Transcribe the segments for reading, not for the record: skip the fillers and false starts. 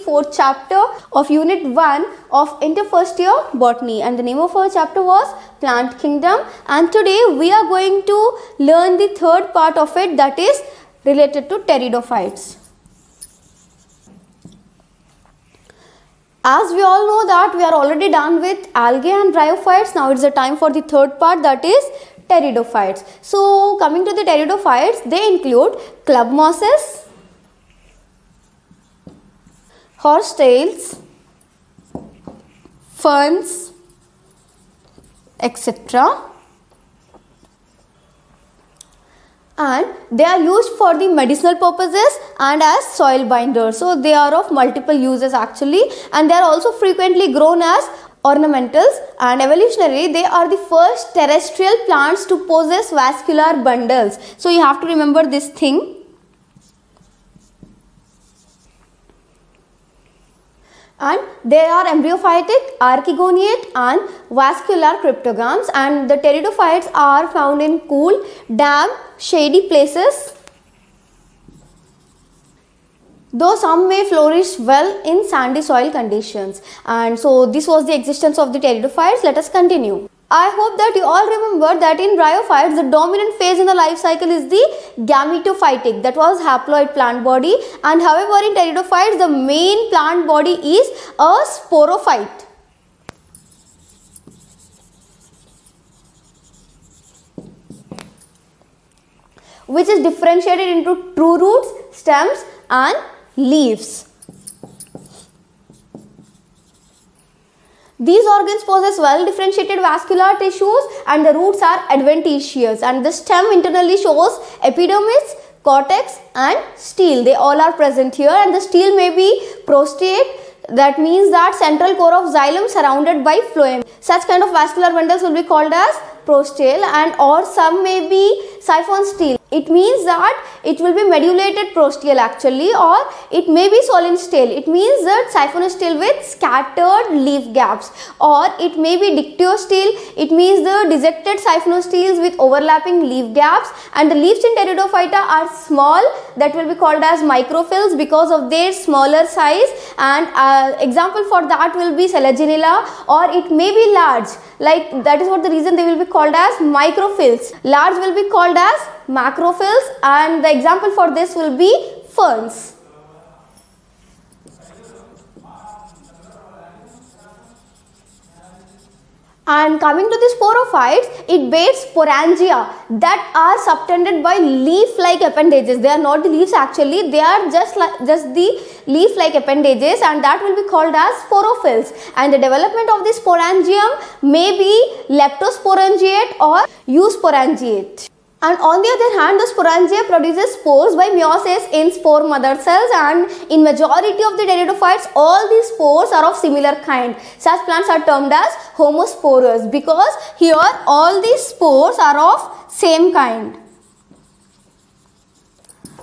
fourth chapter of Unit 1 of Inter First Year Botany, and the name of our chapter was Plant Kingdom, and today we are going to learn the third part of it, that is related to pteridophytes. As we all know that we are already done with algae and bryophytes, now it's the time for the third part, that is pteridophytes. So coming to the pteridophytes, they include club mosses, horsetails, ferns, etc. And they are used for the medicinal purposes and as soil binders. So they are of multiple uses actually, and they are also frequently grown as ornamentals, and evolutionarily they are the first terrestrial plants to possess vascular bundles. So you have to remember this thing. And they are embryophytic, archegoniate and vascular cryptogams, and the pteridophytes are found in cool, damp, shady places, though some may flourish well in sandy soil conditions. And so this was the existence of the pteridophytes. Let us continue. I hope that you all remember that in bryophytes, the dominant phase in the life cycle is the gametophytic, that was haploid plant body, and however in pteridophytes the main plant body is a sporophyte. Which is differentiated into true roots, stems and leaves. These organs possess well differentiated vascular tissues, and the roots are adventitious, and the stem internally shows epidermis, cortex and stele. They all are present here, and the stele may be prostrate. That means that central core of xylem surrounded by phloem. Such kind of vascular bundles will be called as prostale, and or some may be siphon stele. It means that it will be medulated prostale actually, or it may be solen stele. It means that siphon stele with scattered leaf gaps, or it may be dictyostele. It means the dissected siphonosteles with overlapping leaf gaps, and the leaves in pteridophyta are small, that will be called as microphylls because of their smaller size, and example for that will be Selaginella, or it may be large, like that is what the reason they will be called as microphylls. Large will be called as macrophylls, and the example for this will be ferns. And coming to the sporophytes, it bears sporangia that are subtended by leaf-like appendages. They are not the leaves actually, they are just the leaf-like appendages, and that will be called as sporophylls. And the development of the sporangium may be leptosporangiate or eusporangiate. And on the other hand, the sporangia produces spores by meiosis in spore mother cells, and in majority of the pteridophytes, all these spores are of similar kind. Such plants are termed as homosporous because here all these spores are of same kind.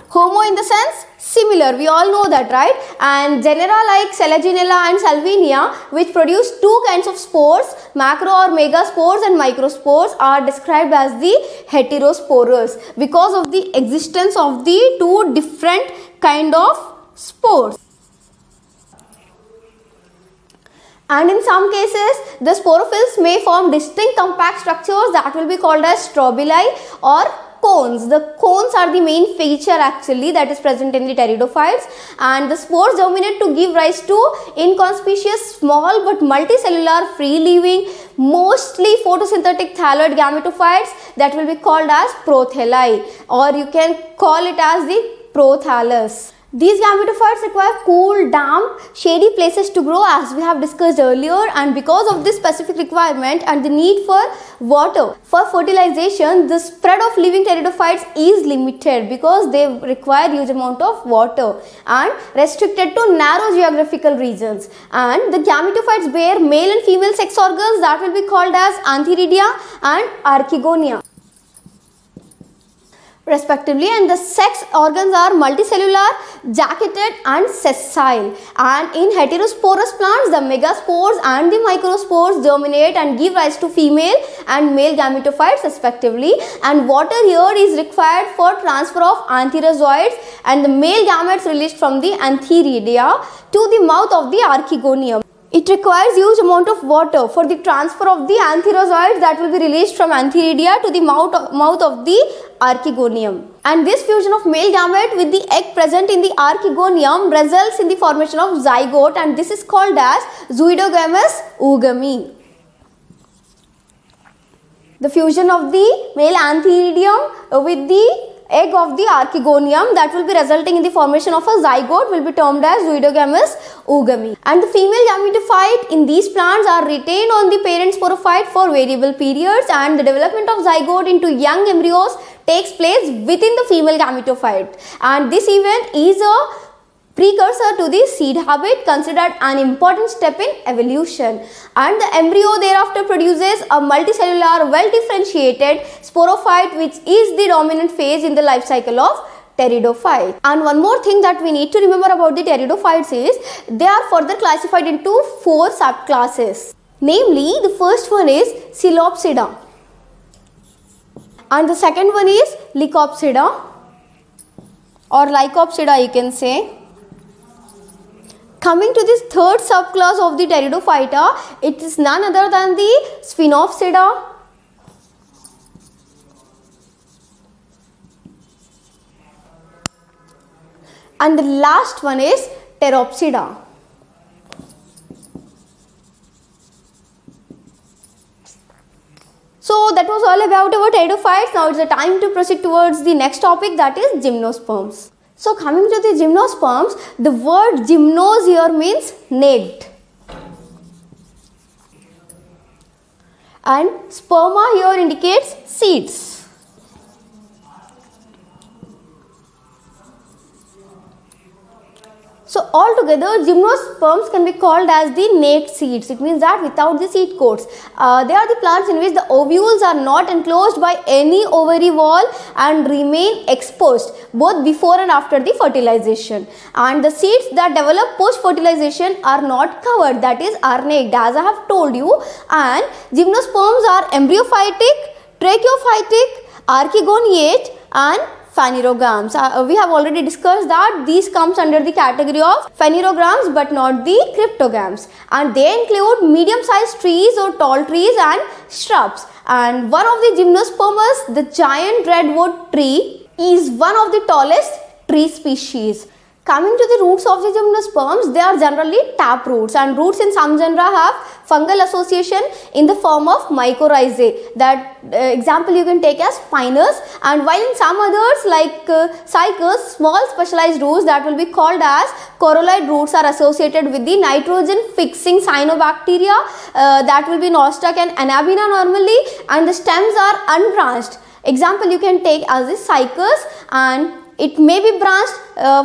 Homo in the sense similar, we all know that, right? And genera like Selaginella and Salvinia, which produce two kinds of spores, macro or megaspores and microspores, are described as the heterosporous because of the existence of the two different kind of spores. And in some cases, the sporophylls may form distinct compact structures that will be called as strobili or cones. The cones are the main feature actually that is present in the pteridophytes, and the spores germinate to give rise to inconspicuous small but multicellular free-living, mostly photosynthetic thalloid gametophytes that will be called as prothalli, or you can call it as the prothallus. These gametophytes require cool, damp, shady places to grow as we have discussed earlier, and because of this specific requirement and the need for water for fertilization, the spread of living pteridophytes is limited because they require huge amount of water and restricted to narrow geographical regions. And the gametophytes bear male and female sex organs that will be called as antheridia and archegonia. respectively, and the sex organs are multicellular, jacketed and sessile. And in heterosporous plants, the megaspores and the microspores germinate and give rise to female and male gametophytes respectively, and water here is required for transfer of antherozoids and the male gametes released from the antheridia to the mouth of the archegonium. It requires huge amount of water for the transfer of the antherozoids that will be released from antheridia to the mouth of the archegonium. And this fusion of male gamete with the egg present in the archegonium results in the formation of zygote, and this is called as zooidogamous oogamy. The fusion of the male antheridium with the egg of the archegonium that will be resulting in the formation of a zygote will be termed as zooidogamous oogamy. And the female gametophyte in these plants are retained on the parent sporophyte for variable periods, and the development of zygote into young embryos takes place within the female gametophyte, and this event is a precursor to the seed habit, considered an important step in evolution. And the embryo thereafter produces a multicellular, well differentiated sporophyte, which is the dominant phase in the life cycle of pteridophyte. And one more thing that we need to remember about the pteridophytes is they are further classified into 4 subclasses. Namely, the first one is Coelopsida, and the second one is Lycopsida or Lycopsida, you can say. Coming to this third subclass of the Pteridophyta, it is none other than the Sphenopsida, and the last one is Pteropsida. So that was all about our pteridophytes. Now it's the time to proceed towards the next topic, that is gymnosperms. So coming to the gymnosperms, the word gymnos here means naked, and sperma here indicates seeds. So altogether, gymnosperms can be called as the naked seeds. It means that without the seed coats. They are the plants in which the ovules are not enclosed by any ovary wall and remain exposed both before and after the fertilization. And the seeds that develop post fertilization are not covered, that is, are naked, as I have told you. And gymnosperms are embryophytic, tracheophytic, archegoniate and phanerogams. We have already discussed that these comes under the category of phanerogams but not the cryptogams, and they include medium sized trees or tall trees and shrubs. And one of the gymnosperms, the giant redwood tree, is one of the tallest tree species. Coming to the roots of the gymnosperms, they are generally tap roots, and roots in some genera have fungal association in the form of mycorrhizae. That example you can take as Pinus, and while in some others like Cycas, small specialized roots that will be called as coralloid roots are associated with the nitrogen fixing cyanobacteria that will be Nostoc and Anabaena normally, and the stems are unbranched. Example you can take as the Cycas, and it may be branched,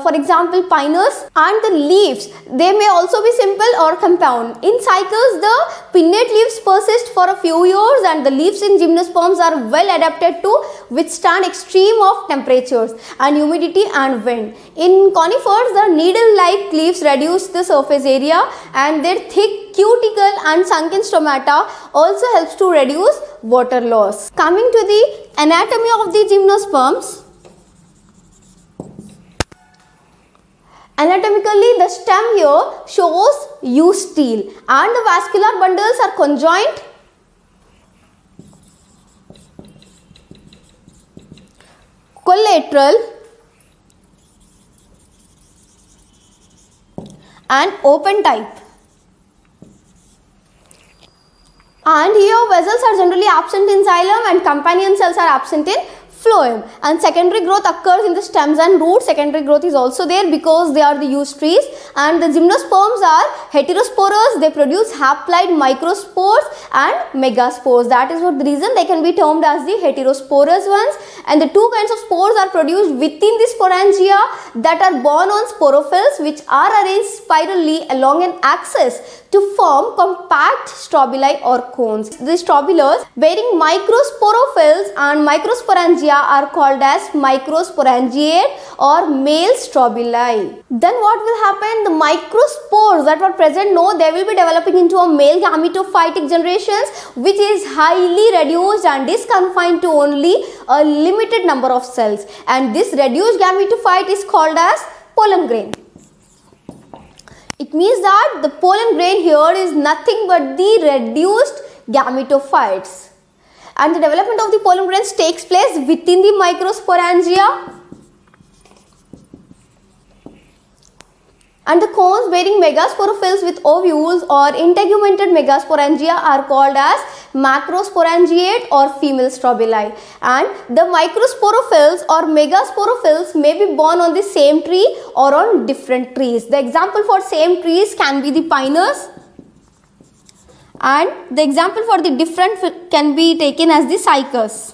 for example Pinus, and the leaves, they may also be simple or compound. In Cycas, the pinnate leaves persist for a few years, and the leaves in gymnosperms are well adapted to withstand extreme of temperatures and humidity and wind. In conifers, the needle-like leaves reduce the surface area, and their thick cuticle and sunken stomata also helps to reduce water loss. Coming to the anatomy of the gymnosperms. Anatomically, the stem here shows eustele, and the vascular bundles are conjoint, collateral and open type. And here vessels are generally absent in xylem and companion cells are absent in phloem, and secondary growth occurs in the stems and roots. Secondary growth is also there because they are the used trees. And the gymnosperms are heterosporous, they produce haploid microspores and megaspores. That is what the reason they can be termed as the heterosporous ones. And the two kinds of spores are produced within the sporangia that are borne on sporophylls, which are arranged spirally along an axis to form compact strobili or cones. The strobilus bearing microsporophylls and microsporangia are called as microsporangiate or male strobili. Then what will happen? The microspores that were present, no, they will be developing into a male gametophytic generations, which is highly reduced and is confined to only a limited number of cells. And this reduced gametophyte is called as pollen grain. It means that the pollen grain here is nothing but the reduced gametophytes. And the development of the pollen grains takes place within the microsporangia. And the cones bearing megasporophylls with ovules or integumented megasporangia are called as macrosporangiate or female strobili. And the microsporophylls or megasporophylls may be born on the same tree or on different trees. The example for same trees can be the pinus, and the example for the different can be taken as the cycas.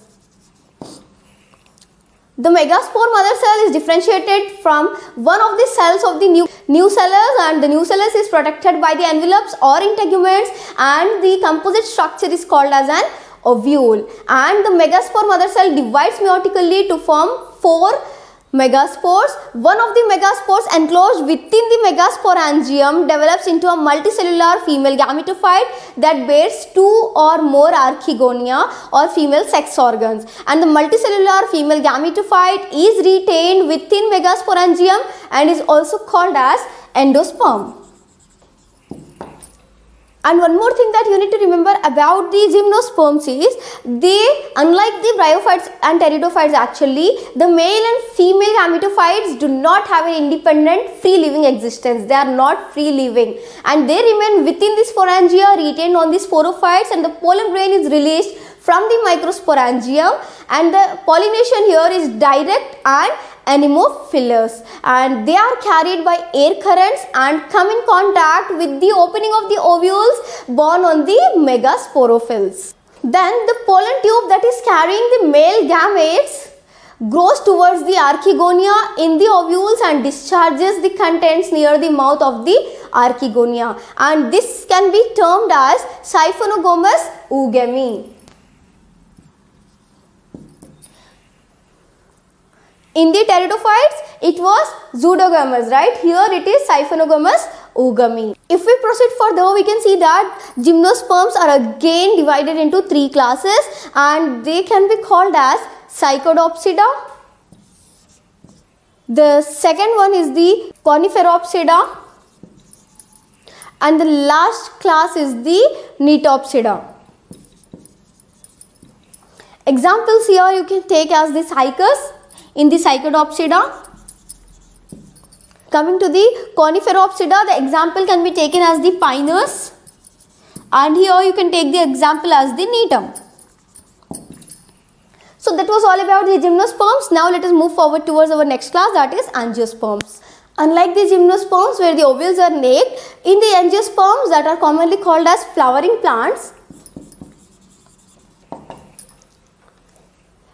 The megaspore mother cell is differentiated from one of the cells of the nucellus, and the nucellus is protected by the envelopes or integuments, and the composite structure is called as an ovule. And the megaspore mother cell divides meiotically to form 4 megaspores. One of the megaspores enclosed within the megasporangium develops into a multicellular female gametophyte that bears 2 or more archegonia or female sex organs. And the multicellular female gametophyte is retained within megasporangium and is also called as endosperm. And one more thing that you need to remember about the gymnosperms is they, unlike the bryophytes and pteridophytes, actually the male and female gametophytes do not have an independent free living existence. They are not free living and they remain within the sporangia retained on the sporophytes, and the pollen grain is released from the microsporangium, and the pollination here is direct and anemophilous, and they are carried by air currents and come in contact with the opening of the ovules born on the megasporophylls. Then the pollen tube that is carrying the male gametes grows towards the archegonia in the ovules and discharges the contents near the mouth of the archegonia, and this can be termed as siphonogamous oogamy. In the pteridophytes, it was zoodogamous, right? Here it is siphonogamous oogamy. If we proceed further, we can see that gymnosperms are again divided into 3 classes, and they can be called as Psychodopsida. The second one is the Coniferopsida, and the last class is the Cnitopsida. Examples here you can take as the cycas in the Psychodopsida. Coming to the Coniferopsida, the example can be taken as the pinus, and here you can take the example as the Cnitum. So that was all about the gymnosperms. Now let us move forward towards our next class, that is angiosperms. Unlike the gymnosperms where the ovules are naked, in the angiosperms that are commonly called as flowering plants,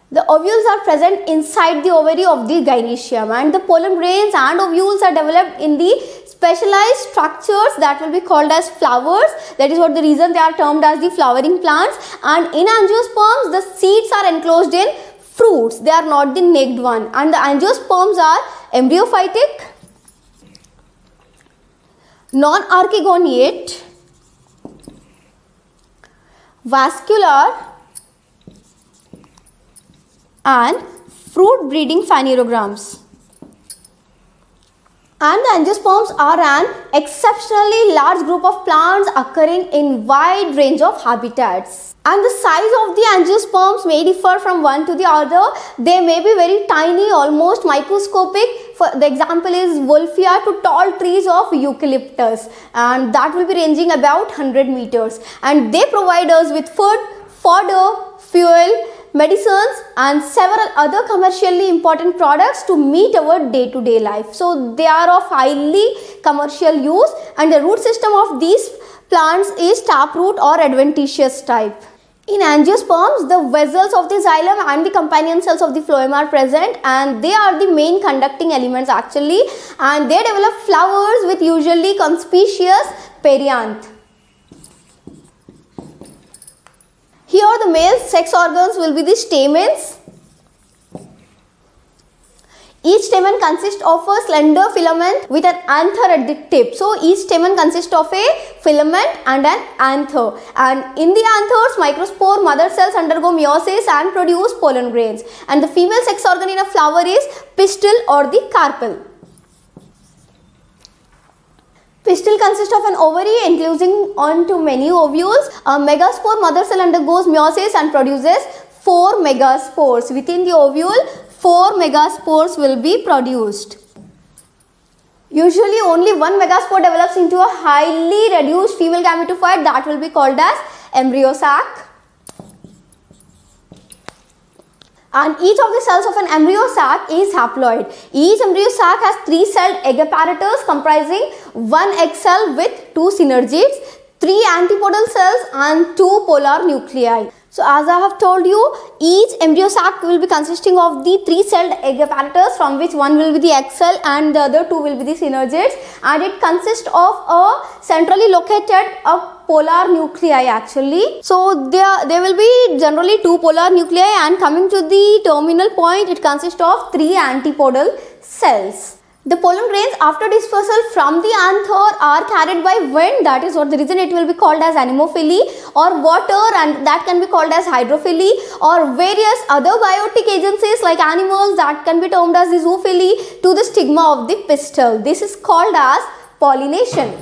the ovules are present inside the ovary of the gynoecium, and the pollen grains and ovules are developed in the specialized structures that will be called as flowers. That is what the reason they are termed as the flowering plants. And in angiosperms, the seeds are enclosed in fruits. They are not the naked one. And the angiosperms are embryophytic, non-archegoniate, vascular, and fruit breeding phanerogams. And the angiosperms are an exceptionally large group of plants occurring in wide range of habitats. And the size of the angiosperms may differ from one to the other. They may be very tiny, almost microscopic. For the example is Wolffia to tall trees of eucalyptus, and that will be ranging about 100 meters. And they provide us with food, fodder, fuel, medicines and several other commercially important products to meet our day-to-day life. So they are of highly commercial use, and the root system of these plants is taproot or adventitious type. In angiosperms, the vessels of the xylem and the companion cells of the phloem are present, and they are the main conducting elements actually, and they develop flowers with usually conspicuous perianth. Here the male sex organs will be the stamens, Each stamen consists of a slender filament with an anther at the tip. So each stamen consists of a filament and an anther. And in the anthers, microspore mother cells undergo meiosis and produce pollen grains. And the female sex organ in a flower is pistil or the carpel. Pistil consists of an ovary enclosing onto many ovules. A megaspore mother cell undergoes meiosis and produces 4 megaspores. Within the ovule, 4 megaspores will be produced. Usually only one megaspore develops into a highly reduced female gametophyte that will be called as embryo sac. And each of the cells of an embryo sac is haploid. Each embryo sac has 3-celled egg apparatus comprising 1 egg cell with 2 synergids, 3 antipodal cells and 2 polar nuclei. So as I have told you, each embryo sac will be consisting of the 3-celled egg apparatus, from which one will be the egg cell and the other 2 will be the synergids, and it consists of a centrally located polar nuclei actually. So there will be generally 2 polar nuclei, and coming to the terminal point, it consists of 3 antipodal cells. The pollen grains after dispersal from the anther are carried by wind. That is what the reason it will be called as anemophily, or water, and that can be called as hydrophily, or various other biotic agencies like animals, that can be termed as the zoophily, to the stigma of the pistil. This is called as pollination.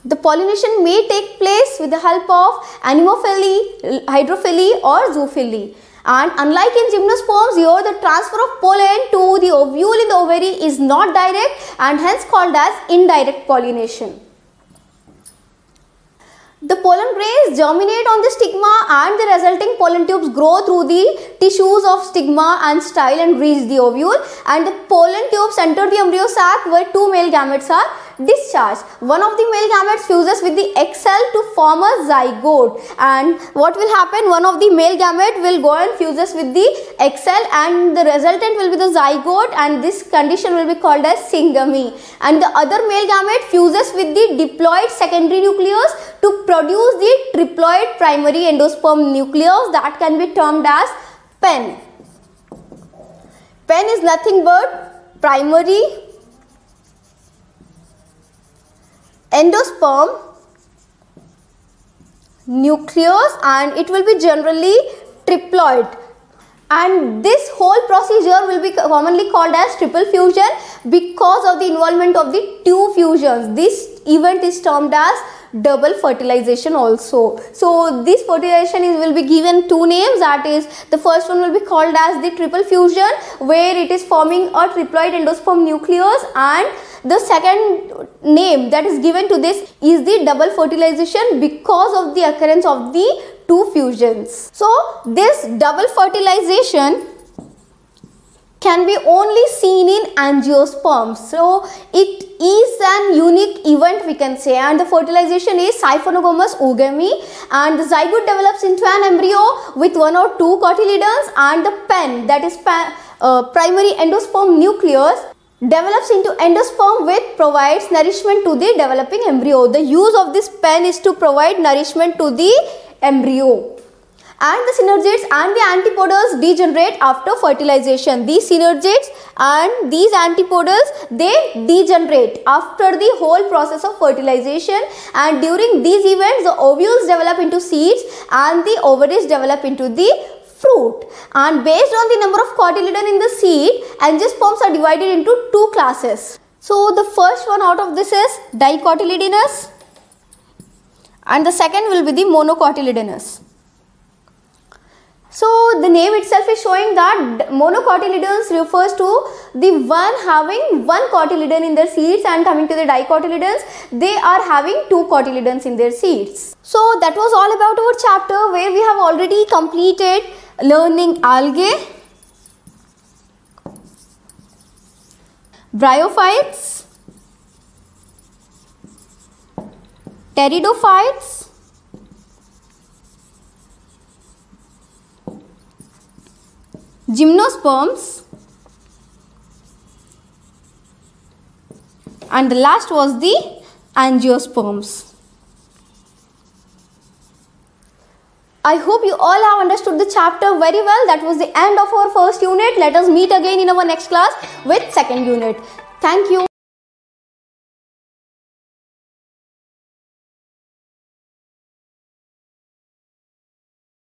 The pollination may take place with the help of anemophily, hydrophily or zoophily. And unlike in gymnosperms, here the transfer of pollen to the ovule in the ovary is not direct and hence called as indirect pollination. The pollen grains germinate on the stigma and the resulting pollen tubes grow through the tissues of stigma and style and reach the ovule, and the pollen tubes enter the embryo sac where 2 male gametes are discharged. One of the male gametes fuses with the egg cell to form a zygote, and what will happen, one of the male gamete will go and fuses with the egg cell and the resultant will be the zygote, and this condition will be called as syngamy, and the other male gamete fuses with the diploid secondary nucleus to produce the triploid primary endosperm nucleus, that can be termed as pen. Pen is nothing but primary endosperm nucleus, and it will be generally triploid, and this whole procedure will be commonly called as triple fusion because of the involvement of the 2 fusions. This event is termed as double fertilization also. So this fertilization will be given 2 names, that is, the first one will be called as the triple fusion, where it is forming a triploid endosperm nucleus, and the second name that is given to this is the double fertilization because of the occurrence of the 2 fusions. So this double fertilization can be only seen in angiosperms. So it is an unique event, we can say, and the fertilization is siphonogamous oogamy, and the zygote develops into an embryo with 1 or 2 cotyledons, and the pen, that is primary endosperm nucleus, develops into endosperm which provides nourishment to the developing embryo. The use of this pen is to provide nourishment to the embryo. And the synergids and the antipodals degenerate after fertilization. These synergids and these antipodals, they degenerate after the whole process of fertilization, and during these events the ovules develop into seeds and the ovaries develop into the fruit. And based on the number of cotyledon in the seed, angiosperms are divided into 2 classes. So the first one out of this is dicotyledonous, and the second will be the monocotyledonous. So the name itself is showing that monocotyledons refers to the one having 1 cotyledon in their seeds, and coming to the dicotyledons, they are having 2 cotyledons in their seeds. So that was all about our chapter, where we have already completed learning algae, bryophytes, pteridophytes, gymnosperms, and the last was the angiosperms. I hope you all have understood the chapter very well. That was the end of our first unit. Let us meet again in our next class with second unit. Thank you.